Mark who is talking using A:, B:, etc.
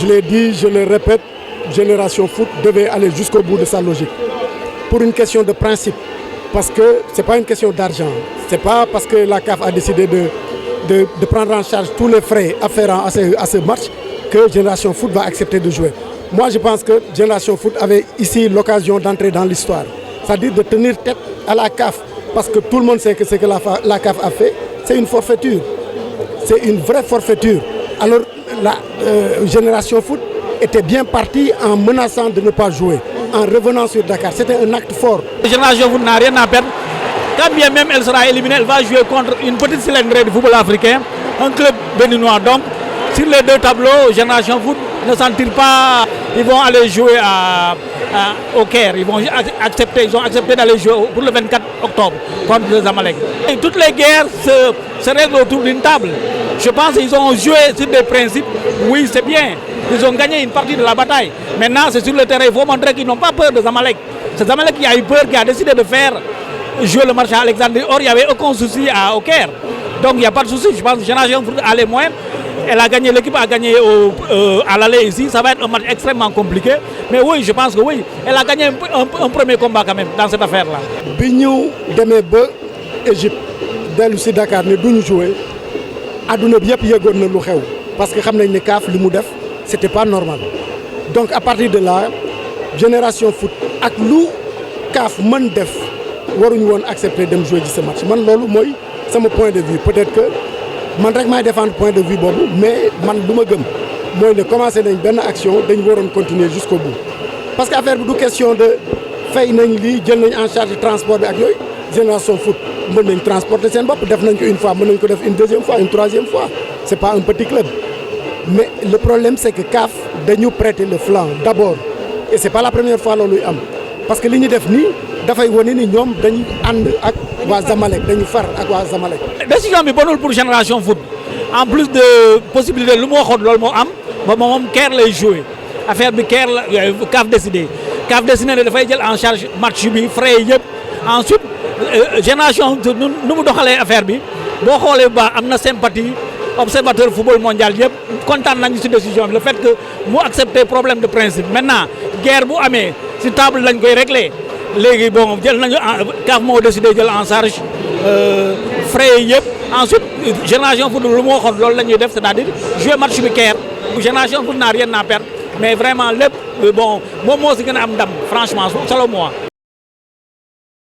A: Je l'ai dit, je le répète, Génération Foot devait aller jusqu'au bout de sa logique. Pour une question de principe, parce que ce n'est pas une question d'argent. Ce n'est pas parce que la CAF a décidé de prendre en charge tous les frais afférents à ce match que Génération Foot va accepter de jouer. Moi, je pense que Génération Foot avait ici l'occasion d'entrer dans l'histoire. C'est-à-dire de tenir tête à la CAF. Parce que tout le monde sait que ce que la CAF a fait, c'est une forfaiture. C'est une vraie forfaiture. Alors, la Génération Foot était bien partie en menaçant de ne pas jouer, en revenant sur Dakar. C'était un acte fort.
B: La Génération Foot n'a rien à perdre. Quand bien même elle sera éliminée, elle va jouer contre une petite cylindrée du football africain, un club béninois. Donc, sur les deux tableaux, Génération Foot ne s'en tire pas. Ils vont aller jouer au Caire. Ils ont accepté d'aller jouer pour le 24 octobre contre les Zamalek. Et toutes les guerres se règlent autour d'une table. Je pense qu'ils ont joué sur des principes. Oui, c'est bien. Ils ont gagné une partie de la bataille. Maintenant, c'est sur le terrain. Il faut montrer qu'ils n'ont pas peur de Zamalek. C'est Zamalek qui a eu peur, qui a décidé de faire jouer le match à Alexandrie. Or, il n'y avait aucun souci au Caire. Donc, il n'y a pas de souci. Je pense que Génération Foot a les moyens. Elle a gagné, l'équipe a gagné à l'aller ici. Ça va être un match extrêmement compliqué. Mais oui, je pense que oui. Elle a gagné un premier combat quand même dans cette affaire-là.
A: Bi ñu demee ba Égypte dellu si Dakar ne duñu jouer adduna bi yëpp yëgoon na lu xew parce que xam nañ ne CAF li mu def c'était pas normal. Donc à partir de là Génération Foot ak lu CAF mën def waruñu woon accepter dem jouer ci ce match man loolu mooy sama point de vue peut-être que man rek maay défendre point de vue boobu mais man lu ma gëm mooy ne commencé nañ benn action dañ waroon continuer jusqu'au bout parce que affaire bi du question de fay nañ lii jël nañ en charge transport bi ak yooyu Génération Foot mën nañ transporter seen bopp def nañ ko une fois mën nañ ko def une deuxième fois une troisième fois c'est pas un petit club mais le problème c'est que CAF dañu prêter le flanc d'abord et c'est pas la première fois looluy am parce que li ñu def nii dafay wane ni ñoom dañu ànd ak waa Zamalek dañu far ak waa Zamalek.
B: décision bi bonul pour Génération Foot en plus de possibilité lu mu waxoon loolu moo am ba moom Caire lay jouer affaire bi Caire la CAF décidé ne dafay jël en charge match bi frais yëpp ensuite Génération nu mu doxalee affaire bi boo xoolee ba am na sympathie observateur football mondial yëpp kontaan nañu ci décision bi le fait que mu accepter problème de principe maintenant guerre bu amee ci table lañ koy régler léegi bon jël nañu CAF moo décidé jël en charge frais yëpp ensuite Génération Foot lu mu waxoon loolu la ñuy def c'est-à-dire jouer match bi Caire Génération Foot n'a rien à perdre mais vraiment lépp bon moom moo ci gën a am ndam franchement selon moi.